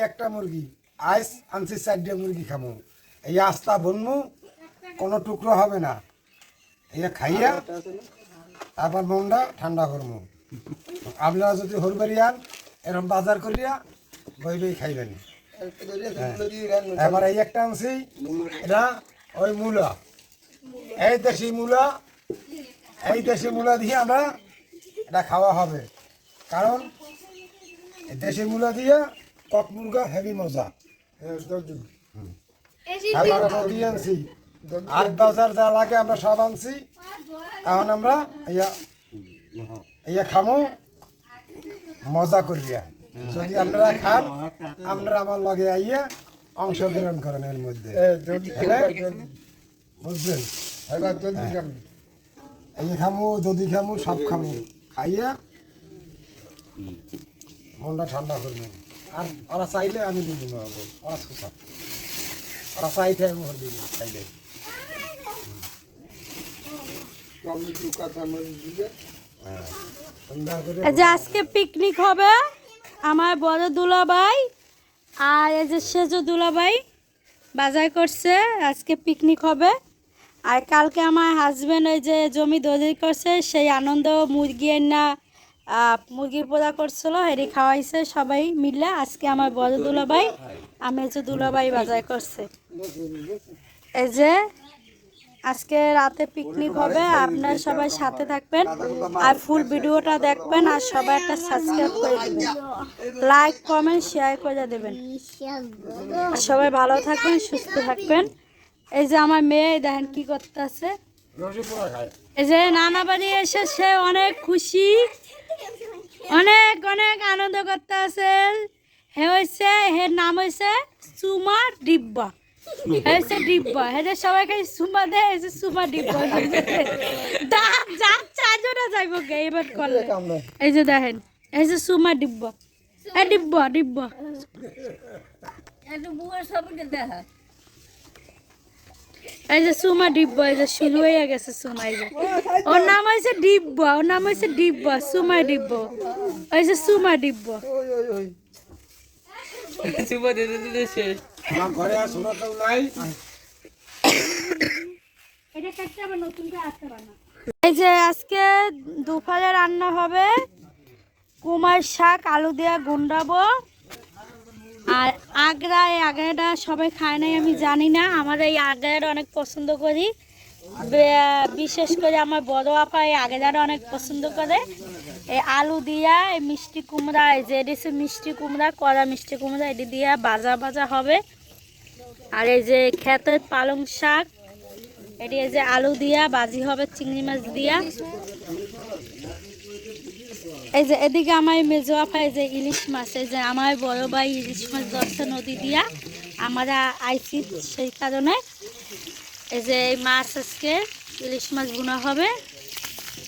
একটা মুরগি আইস আনছি 4টা মুরগি খামো এই আস্তা বনমু কোনো টুকরো হবে না এই খাইয়া তারপর মনটা ঠান্ডা করবো আপনারা যদি হরবারি আন এরকম বাজার করিয়া বই বই খাইবেন এবার এই একটা আনছি এটা ওই মূলা এই দেশি মূলা দিয়ে আমরা এটা খাওয়া হবে কারণ দেশি মূলা দিয়ে কক মুরগা হেভি মজা আনছি আর বাজার যা লাগে আমরা সব আনছি এখন আমরা ইয়া খামো মজা করিয়া যদি আপনারা খান আপনারা আমার লগে আইয়া অংশগ্রহণ করেন এর মধ্যে বুঝলেন এই খামো যদি খামো সব খামো খাইয়া মনটা ঠান্ডা করবেন আর ওরা চাইলে আমি দিব না ওরা সুসা ওরা চাইতে আমি দিব চাইলে যে আজকে পিকনিক হবে আমার বড় দুলাভাই আর এই যে সেজো দুলাভাই বাজার করছে আজকে পিকনিক হবে আর কালকে আমার হাজবেন্ড ওই যে জমি দলিল করছে সেই আনন্দ মুরগি না মুরগির পোড়া করছিল হেরি খাওয়াইছে সবাই মিলে আজকে আমার বড় দুলাভাই আমি যে দুলাভাই বাজার করছে এই যে আজকে রাতে পিকনিক হবে আপনারা সবাই সাথে থাকবেন আর ফুল ভিডিওটা দেখবেন আর সবাই একটা সাবস্ক্রাইব করে দেবেন লাইক কমেন্ট শেয়ার করে দেবেন সবাই ভালো থাকবেন সুস্থ থাকবেন এই যে আমার মেয়ে দেখেন কি করতেছে এই যে নানা বাড়ি এসে সে অনেক খুশি অনেক অনেক আনন্দ করতে আছে হে হয়েছে হের নাম হয়েছে সুমা ডিব্বা হয়েছে ডিব্বা হেরে সবাই খাই সুমা দেয় এসে সুমা ডিব্বা চারজনে যাইব গে এবার করলে এই যে দেখেন এই যে সুমা ডিব্বা ডিব্বা ডিব্বা এই যে সুমা ডিব্বা এই যে শুরু হয়ে গেছে সুমা এই যে ওর নাম হয়েছে ডিব্বা ওর নাম হয়েছে ডিব্বা সুমা ডিব্বা ওই যে সুমা ডিব্বা এই যে আজকে দুপুরে রান্না হবে কুমার শাক আলু দিয়ে গুন্ডাবো আর আগাটা সবাই খায় নাই আমি জানি না আমার এই আগাটা অনেক পছন্দ করি বিশেষ করে আমার বড় আপা এই আগাটা অনেক পছন্দ করে এই আলু দিয়া এই মিষ্টি কুমড়া এই যে এটি মিষ্টি কুমড়া কড়া মিষ্টি কুমড়া এটি দিয়া ভাজা হবে আর এই যে ক্ষেতের পালং শাক এটি এই যে আলু দিয়া ভাজি হবে চিংড়ি মাছ দিয়া এই যে এদিকে আমার মেজো আপা এই যে ইলিশ মাছ এই যে আমার বড় ভাই ইলিশ মাছ ধরছে নদী দিয়া আমরা আইছি সেই কারণে এই যে এই মাছ আজকে ইলিশ মাছ বোনা হবে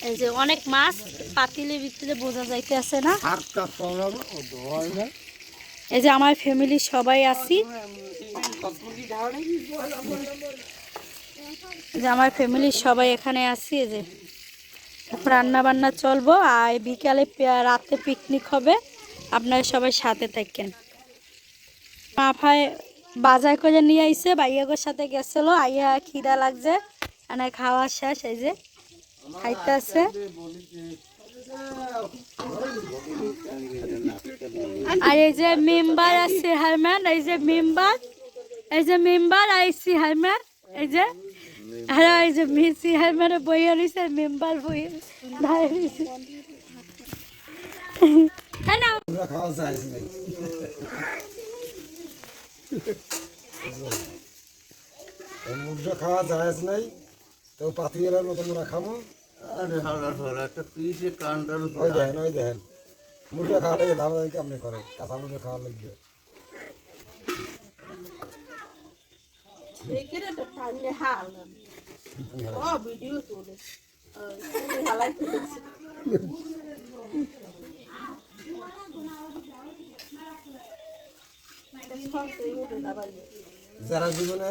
এই যে অনেক মাছ পাতিলের ভিতরে বোঝা যাইতে আছে না এই যে আমার ফ্যামিলি সবাই আছি যে আমার ফ্যামিলির সবাই এখানে আছি এই যে রান্না বান্না চলবো আর বিকালে রাতে পিকনিক হবে আপনারা সবাই সাথে থাকেন মাফায় বাজার করে নিয়ে আইছে ভাইয়াগোর সাথে গেছিল আইয়া খিদা লাগছে মানে খাওয়া শেষ এই যে খাইতে আছে আর এই যে মেম্বার আছে হারম্যান এই যে মেম্বার আইসি হারম্যান এই যে আর এই যে মিসি হারম্যানে বইয়া রয়েছে মেম্বার বইয়া দাঁড়িয়ে রয়েছে খাওয়া যায় মুরগা খাওয়া যায় নাই তো পাতিয়ের মতো আমরা খাবো ওই দেখেন মুরগা খাওয়া লাগে দাম কেমনি করে কাঁচা মুরগা খাওয়া লাগবে যারা জীবনে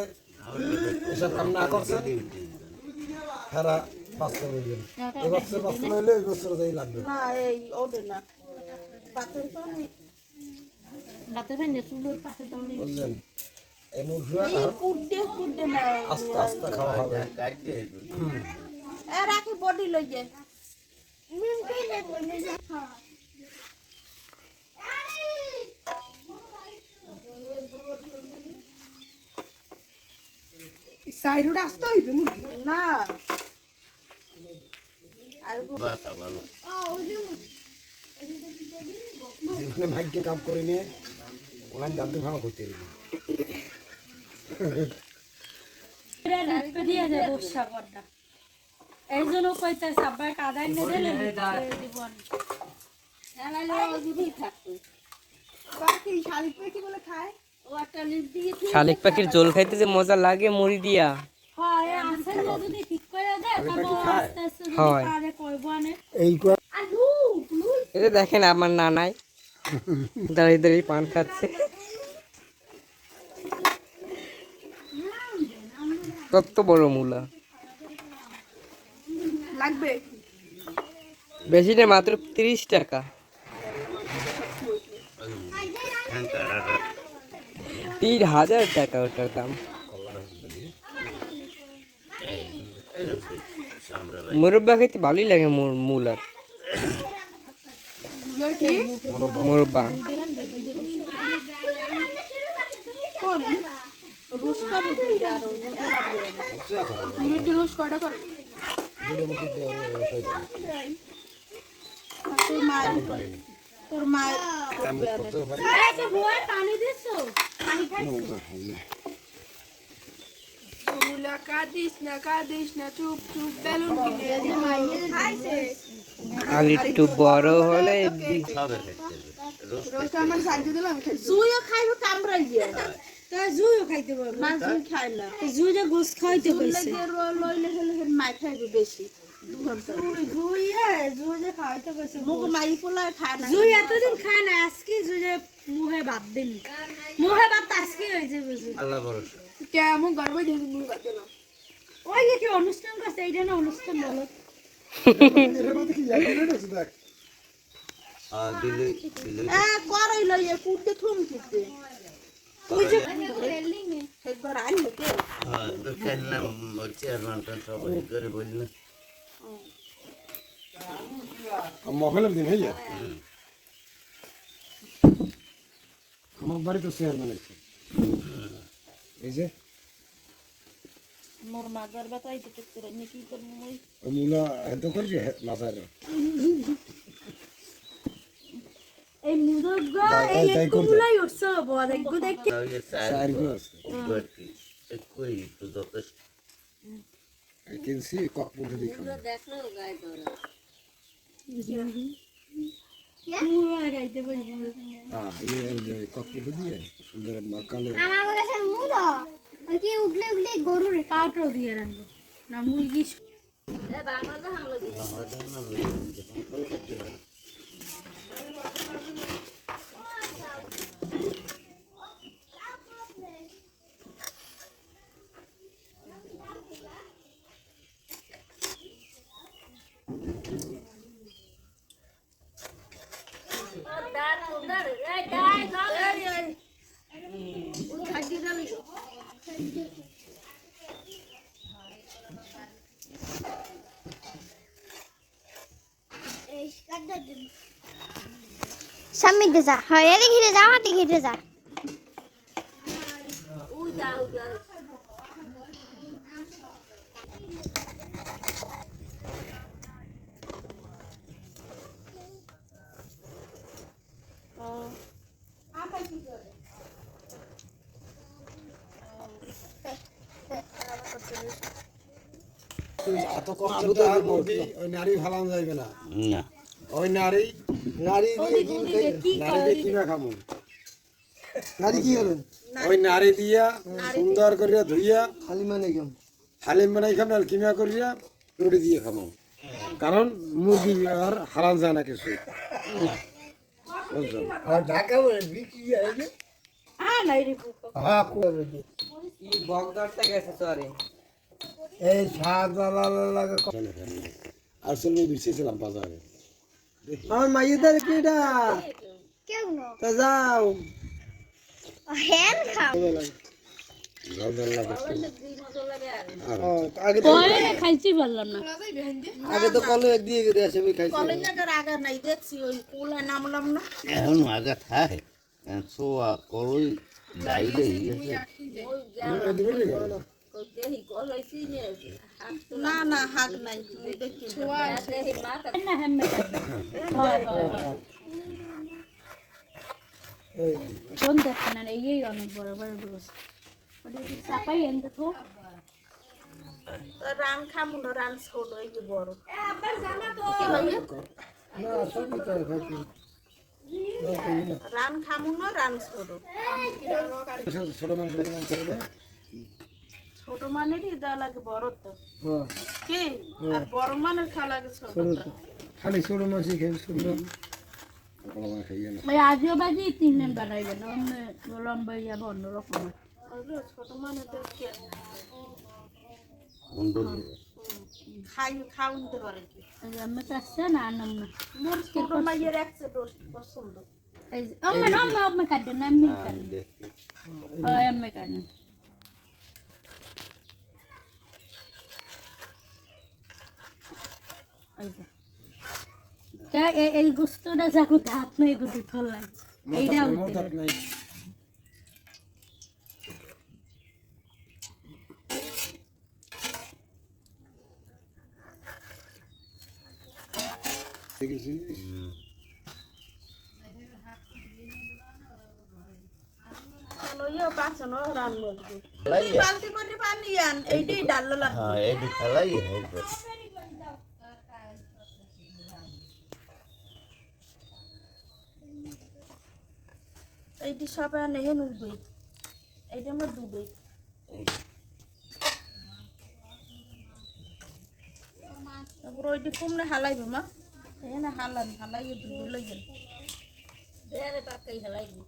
এসব কাম না করছে তারা বাঁচতে বলবেন এবছর বাঁচতে হইলে এই বছর যাই লাগবে বুঝলেন এই মুরগিটা আস্তে আস্তে খাওয়া হবে সাইডে আসতে হইবে না যেখানে ভাগ্যে কাম করে নিয়ে ওখানে জানতে ভালো করতে দিয়ে যায় বর্ষা করটা এই জন্য কইতেছে আব্বা কাদায় নিয়ে দিলে দিব বাকি শালিক পাখি বলে খায় ও একটা লিপ দিয়ে শালিক পাখির ঝোল খাইতে যে মজা লাগে মুড়ি দিয়া হয় আসেন যদি ঠিক করে দেয় তবে আস্তে আস্তে যদি হয়। পারে কইব আনে এই আলু এই যে দেখেন আমার নানাই দাঁড়িয়ে দাঁড়িয়ে পান খাচ্ছে কত বড় মূলা লাগবে বেশি না মাত্র 30 টাকা 3000 টাকা ওটার দাম মুরব্বা খেতে ভালোই লাগে মূলার মুরব্বা রোজ কটা করে তোর মা এই যে বউয়ের পানি দিছো পানি খাইছো মুলা কাঁদিস না চুপ চুপ বেলুন কিনে খাইছে আর একটু বড় হলে রোজ আমার সাহায্য দিলাম জুইও খাইব কামড়াই দিয়ে তা জুইও খাইতে পারবে মাছ দুই খায় না জুইটা গোস খাইতে কইছে লইলে হলে মাই খাইবে বেশি জুই খাইতে কইছে মুখ মাই পোলা খায় না জুই এতদিন খায় না আজকে জুই মুহে ভাত দিন মুহে ভাত আজকে হয়েছে বুঝি কেমন গর্ব দিয়ে মুখ দিলাম ওই যে কি অনুষ্ঠান করছে এইটা না অনুষ্ঠান বলো করই লইয়ে কুটতে থুম কিতে ওই যে একবার আনলে কে মহলের দিন হইয়া আমার বাড়ি তো চেয়ারম্যান আছে এই যে মোর মাদার বাতাই দিতে করে কি করব মই ওই মূলা এত করছে মাথায় এই মুরগ তাই এই করতে। কুমলাই উঠছে বড় একটু দেখতে চার গো আছে কিনছি ককপুরে দেখি পুরো গাইতে পারি হ্যাঁ এই যে ককপুরে দিয়ে সুন্দর মাকালে আমার কাছে মুলো ওই কি উঠলে উঠলে গরুর কাটো দিয়ে রাখবো না মুরগি সামনে দিয়ে যা হয় এদিকে ঘিরে যা হাতে ঘিরে যা এত কষ্ট আর মুরগি ওই নারী ফালানো যাইবে না ওই নারী নারী দিয়ে কিনা খামু নারী কি হলো ওই নারী দিয়া সুন্দর করিয়া ধুইয়া হালিম বানাই খাম না কিমা করিয়া রুটি দিয়ে খামু কারণ মুরগি আর হারাম যায় না কিছু বুঝছো হ্যাঁ নাই রে বগদরটা গেছে সরি এই লাগে আর চলবে বিছেছিলাম বাজারে আমার মাইয়েদের কিটা কেউ না তা যাও হ্যাঁ খাও আগে পরে খাইছি পারলাম না। আগে তো কলে দিয়ে গেছে আসে আমি খাইছি কলেজের আগে নাই দেখছি ওই কুলে নামলাম না এখন আগা থাকে সোয়া করই ডাইলে না না হাত নাই দেখি না হেমে কোন দেখেন না এই অনেক বড় বড় রোজ ওটা কি চাপাই এনতে তো রান খামু না রান ছোট এই যে বড় না সবই তো খাইছি রান খামু না রান ছোট ছোট মাংস করে ছোট মানেরই দেওয়া লাগে বড় তো হ্যাঁ কি আর বড় মানের খাওয়া লাগে ছোট খালি ছোট মাছই খাই ছোট ওই আজিও বাজি তিন দিন বানাইবেন অন্য লম্বা যাব অন্য রকম ছোট মানে দেখে খাওয়াতে পারে কি আমি কাছে না আনম না মোর ছোট মাইয়ের একশো পছন্দ এই অম্মে কাটে না আমি কাটে আমি কাটে এই গুস্তটা যাকো হাত নাই গুটি ফলাই এইটা নাই দেখেছিস লইয়া বাঁচানো রান মজবুত বালতি করে পানি আন এইটাই ডাল লাগে হ্যাঁ এই খেলাই এইটি সবাই আনে হেন উঠবে এইটা আমরা ডুবে তারপর ওইটি কমলে হালাইবে মা এখানে হালাইয়ে ডুবে লইয়েন দেয়ারে পাকাই হালাইবে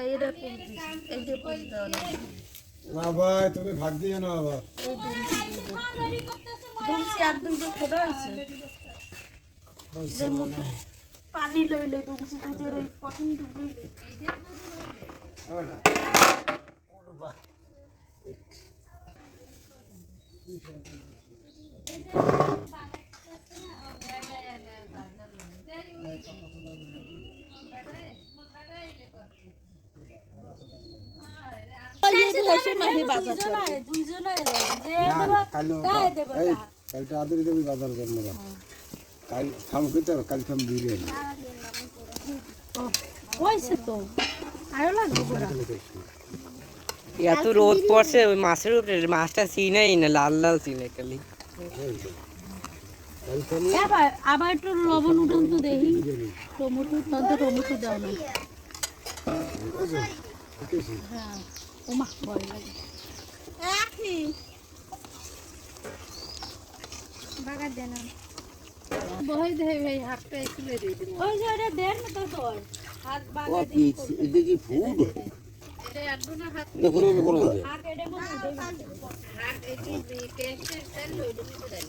এইটা এইটা পুজ দেওয়া লাগে না ভাই তুমি ভাগ দিয়ে না আবার দুমসি আর দুইটা ছোট আছে পানি লইলে দুমসি দুধের ওই কঠিন ডুবে কালটা আদরি দেবি বাজার করবো কাল খাম খেতে কাল খাম বিরিয়ানি হয়েছে তো আরো লাগবে বড় এত রোদ পড়ছে ওই মাছের উপরে মাছটা চিনেই না লাল লাল চিনে খালি আবার একটু লবণ উঠান তো দেখি টমেটো তাতে টমেটো দাও না হ্যাঁ ওমা ভয় লাগে বাগার দেন বই দে ভাই হাতটা একটু লই দিই ওই যে ওটা দেন না তো তোর হাত বাগা এটা কি ফুড এটা আড্ডু না হাত দেখুন হাত এডে মন হাত এটি টেস্টের সেল লই দিতে দেন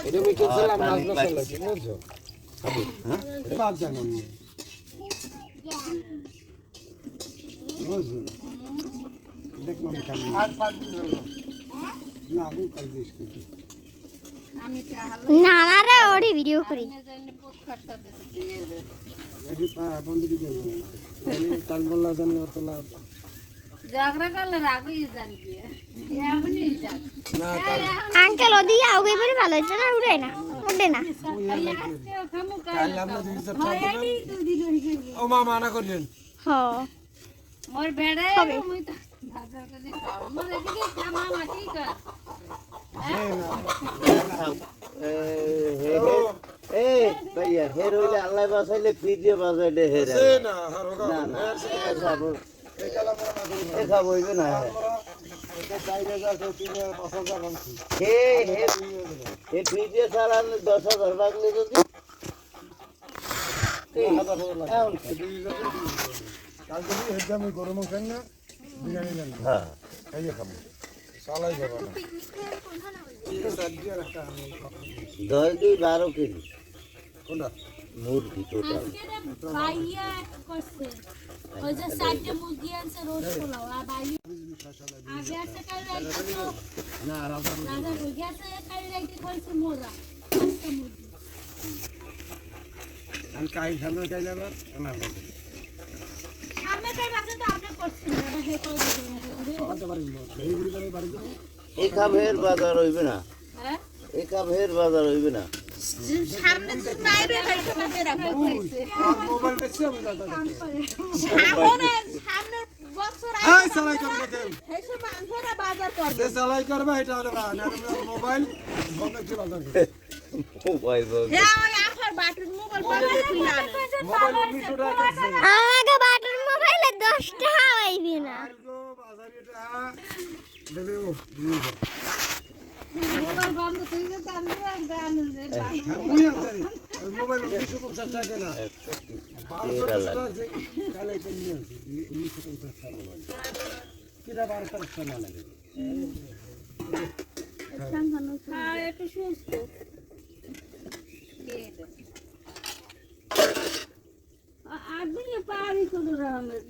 এটা আমি খেলছিলাম মাছ মশলা কি বুঝছো হ্যাঁ বাদ জানো বুঝছো দেখ মানে খালি আর পাঁচ দিন হলো না আমি কাল দিস কি না না রে ওরি ভিডিও করি এটি বন্ধ দিতে কাল বললা জানি অতলা জাগরা করলে রাগই জানবি এমনি জান না আঙ্কেল ওদিকে আগে পরে ভালো হচ্ছে না উড়ে না কাল আমরা দুই সব ও মা মানা করলেন হ মোর বেড়ে মুই তো বাজার করে খাও মোর এদিকে জামা মাটি কর এই ভাইয়া হের হইলে আল্লাহ বাঁচাইলে ফ্রি দিয়ে বাঁচাইলে হের না হারোগা না খাবো হইবে না হে ফ্রি দিয়ে চালান 10,000 লাগলে যদি কালকে হেডটা আমি গরম খাই না বিরিয়ানি জানি হ্যাঁ খাইয়ে খাবো চালাই যাবো না দশ দুই 12 কেজি কোনটা মুরগি টোটাল। ভাইয়া করছে ওই যে সাইডে মুরগি আনছে রোজ পোলাও আর ভাইয়া আগে আছে কাল রাইতে না রাজা রাজা মুরগি আছে কাল রাইতে করছে মোরা একটা মুরগি আমি কাই খাবে কাই যাবে না আমি কাই বাজে তো আপনি করছেন না হে করতে পারি না এই গুলি করে বাড়ি যাবো একা ভের বাজার হইবে না, হ্যাঁ একা ভের বাজার হইবে না। সামনে তো বাইরে রাখতে হবে রাখতে হইছে আর মোবাইল দেখছি আমি দাদা সামনে বছর হাই সালাই করবে কেন এই সব মানুষরা বাজার করবে যে সালাই করবে এটা হলো না মোবাইল বন্ধ করে বাজার করে মোবাইল বল হ্যাঁ ওই আফার বাটন মোবাইল বাজারে তুই আনে মোবাইল 1900 টাকা কিনছে আমাকে বাটন মোবাইলে 10 টাকা হইবে না গো বাজার এটা দেবে ও মোবাইল বন্ধ তুই যে জানবি জানেন যে মুই আনছি মোবাইল 1950 টাকা না 1200 টাকা কালে কিনে আনছি 1950 টাকা মোবাইল কিরা 1200 টাকা না লাগে হ্যাঁ একটু সুস্থ আদমি পারি কোন রকমের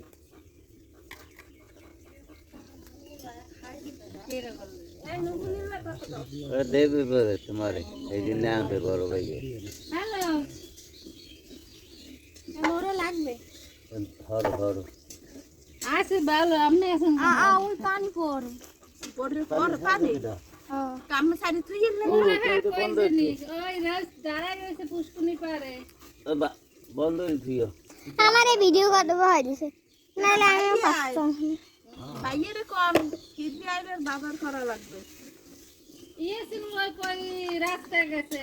দেবে বলে তোমারে এই জন্য আনবে বড় ভাই। হ্যালো মোরে লাগবে হর হর আছে ভালো আপনি আছেন ওই পানি পর পড়ে পড় পানি কাম সারি তুই এলে ওই রাস দাঁড়াই রয়েছে পুষ্কুনি পারে বন্ধ প্রিয় আমার এই ভিডিও কত ভয় দিছে নাইলে আমি পারতাম বাইরে কম কিডনি আইনের বাজার করা লাগবে ইয়ে ছিল ওই কই রাস্তায় গেছে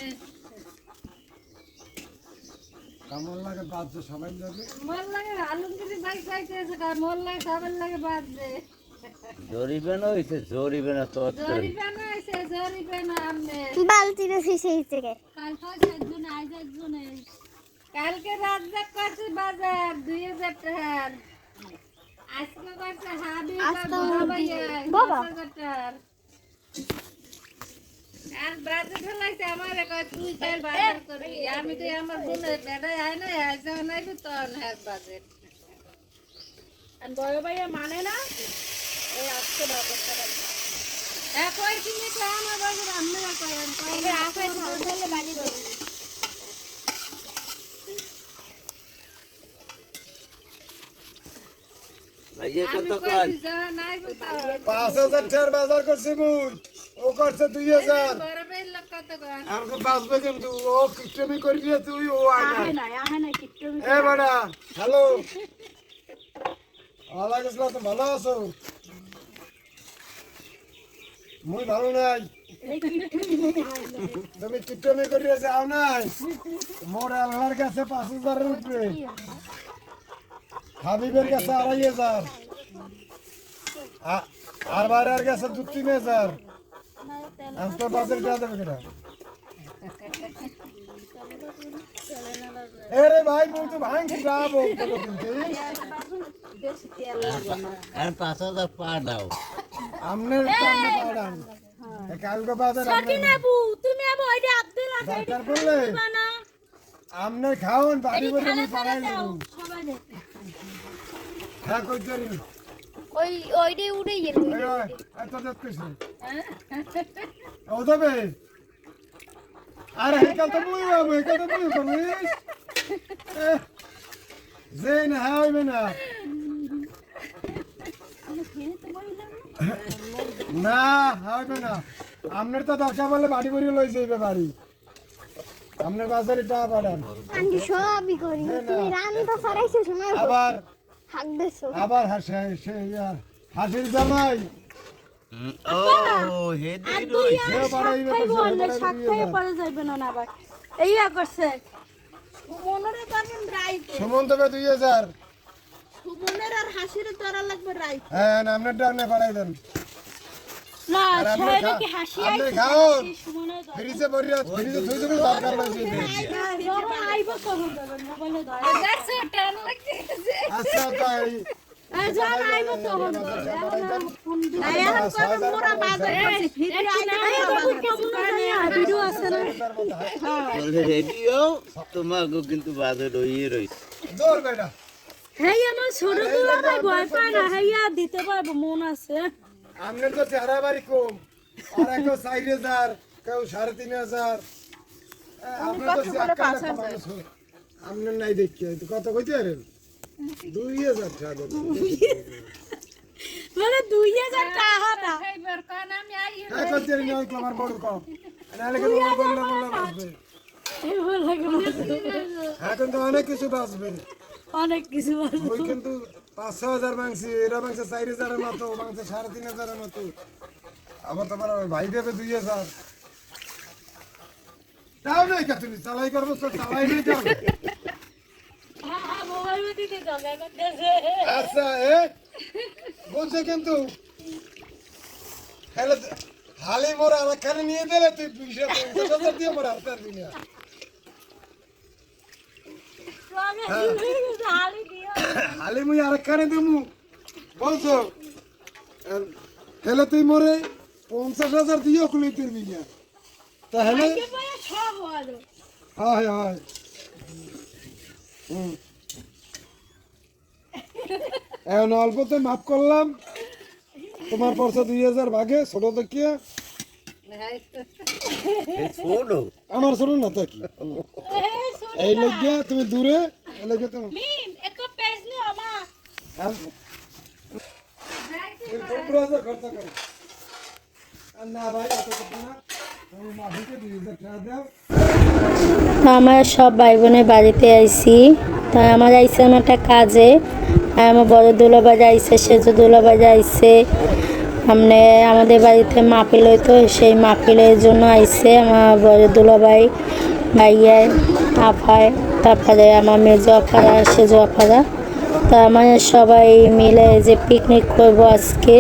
কেমন লাগে বাদ সবাই যাবে মন লাগে আলমগিরি বাইক খাইতেছে কার মন লাগে সবার লাগে বাদ দে জরিবে না হইছে জরিবে না তো জরিপানা আছে জরিপানা আমনে বালতিতে শিশে থেকে কাল কইছে একজন আইজ একজন কালকে রাত দেখ করছে বাজার 2000 টাকার আজকে করছে হাবি বাবা। টাকার আর বাজার ফেলাইছে আমারে কয় তুই কাল বাজার করবি আমি তো আমার বোনের বেটাই আয় না আইছে নাই তো হ্যাঁ বাজার আর বড় ভাইয়া মানে না এই আজকে ব্যবস্থা করে কই কিনে তো আমার বাজার আমরা করেন কই আসে হোটেলে বাড়ি দেব ভাইয়া কত আমি কয় কইছি যা নাই কোথাও 5000 টাকার বাজার করছে মুই ও করছে 2000 বড় ভাই লোক কত কয় আমাকে বাঁচবে কিন্তু ও কিস্টেমি করি দিয়ে তুই ও আয় না আহে না কিট্টু এ বড়া হ্যালো ওয়ালাইকুম আসসালাম তুমি ভালো আছো মুই ভালো নাই তুমি কিস্টেমি করি যাও নাই মোর আল্লাহর কাছে 5000 এর উপরে হাবিবের কাছে 2500 আর বাইরের কাছে 2-3000 আমি তো বাজার দেওয়া দেবে কেটা এরে ভাই মুই তো ভাঙছি যাবো আর 5000 পা দাও আমনের সামনে পাড়ান কালকে বাজার নেবু তুমি আবো ওইটা আব্দুল আছে দরকার পড়লে না আমনে খাওন বাড়ি বাড়ি আমি পাড়াই দাও দেবো সবাই দেখে হ্যাঁ কই ধরি ওই ওইডে উড়ে গেল ওই ওই এত দেখছিস ও দেবে আরে হেকাল তো মুই বাবু হেকাল তো মুই করিস জেন হাইবে না না হবে না আপনার তো দরকার বলে বাড়ি বাড়ি লই যাইবে বাড়ি আপনার বাজারে টাকা পাঠান আমি সবই করি তুমি রান্না সরাইছো সময় আবার হাক দেছো আবার হাসির জামাই ও হে সে বাড়াইবে তো সে শাক খেয়ে পরে যাইবে না আবার এইয়া করছে মনের পাবেন রাইট সুমন্ত বে 2000 সুমনের আর হাসির তোরা লাগবে রাইট হ্যাঁ আপনার ডাকনে পাঠাই দেন না আর আপনি ছেলে কি হাসি আপনি আইছে খাওন সুমনে ফ্রিজে ভরিয়া ফ্রিজে থই দেবেন দরকার লাগছে যখন আইব তখন দেবেন মোবাইলে ধরে দেখছো টান লাগছে আচ্ছা তাই জান আইব তো হলো এখন কত মোরা বাজার করছে ভিডিও ভিডিও আছে না রেডিও তোমার কিন্তু বাজে রইয়ে রইছে জোর বেটা হেই আমার ছোট দুলাভাই ভয় পায় না হেইয়া দিতে পারবো মন আছে আপনার তো চেহারা বাড়ি কম আর কেউ 4000 কেউ 3500 আপনার তো আপনার নাই দেখি কত কইতে পারেন 2000 টাকা দেন মানে 2000 টাকা না এইবার কান আমি আই হ্যাঁ করতে নি ওই আমার বড় কম নালে কি বললা বললা বাসবে এই বল লাগে হ্যাঁ কিন্তু অনেক কিছু বাসবে অনেক কিছু আছে ওই কিন্তু 5-6000 মাংসি এরা মাংস 4000 এর মতো মাংস 3500 এর মতো আবার তোমার ভাই দেবে 2000 তাও নাই কা তুমি চালাই করবো তো চালাই নাই যাও মোবাইল দিতে দরকার করতেছে আচ্ছা বলছে কিন্তু হ্যালো হালি মোর আর খালি নিয়ে দিলে তুই 250,000 দিয়ে মোর আর পারবি না হালি দিও হালি মুই আর খানে দেবো বলছো হ্যালো তুই মোরে 50,000 দিয়েও খুলে পারবি না তাহলে সব হলো হয় হয় এখন অল্পতে মাফ করলাম তোমার পয়সা 2000 ভাগে ছোট দেখিয়ে ছোট আমার ছোট না তা কি এই লাগিয়া তুমি দূরে এই লাগিয়া তুমি মিম একটু পেজ নিও আমা এই 15,000 খরচ করো আর না ভাই এত কথা না তুমি মাফিকে 2000 টাকা দাও আমার সব ভাই বোনের বাড়িতে আইছি তাই আমার আইসে আমার একটা কাজে আর আমার বড় দুলাভাই আইসে সেজ দুলাভাই আইসে সামনে আমাদের বাড়িতে মাহফিল হইতো সেই মাহফিলের জন্য আইসে আমার বড় দুলাভাই ভাইয়াই আফায় তারপরে আমার মেজো আফারা সেজো আফারা তা আমার সবাই মিলে যে পিকনিক করবো আজকে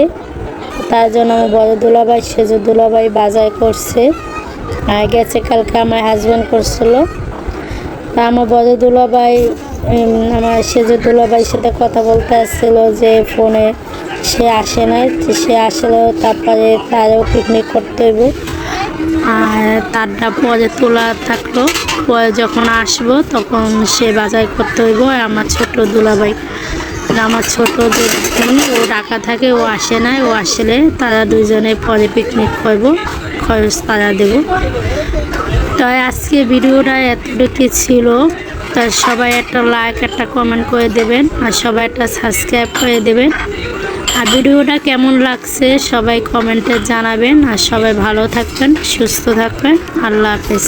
তার জন্য আমার বড় দুলাভাই সেজো দুলাভাই বাজার করছে আর গেছে কালকে আমার হাজব্যান্ড করছিল তা আমার বড় দুলাভাই আমার সেজো দুলাভাইয়ের সাথে কথা বলতে আসছিল যে ফোনে সে আসে নাই সে আসলে তারপরে তারও পিকনিক করতে হইব আর তারটা পরে তোলা থাকলো পরে যখন আসবো তখন সে বাজার করতে হইব আর আমার ছোট দুলাভাই আমার ছোট যে বোন ও ঢাকা থাকে ও আসে নাই ও আসলে তারা দুজনে পরে পিকনিক করব খরচ তারা দেব তাই আজকে ভিডিওটা এতটুকু ছিল তাই সবাই একটা লাইক একটা কমেন্ট করে দেবেন আর সবাই একটা সাবস্ক্রাইব করে দেবেন আর ভিডিওটা কেমন লাগছে সবাই কমেন্টে জানাবেন আর সবাই ভালো থাকবেন সুস্থ থাকবেন আল্লাহ হাফেজ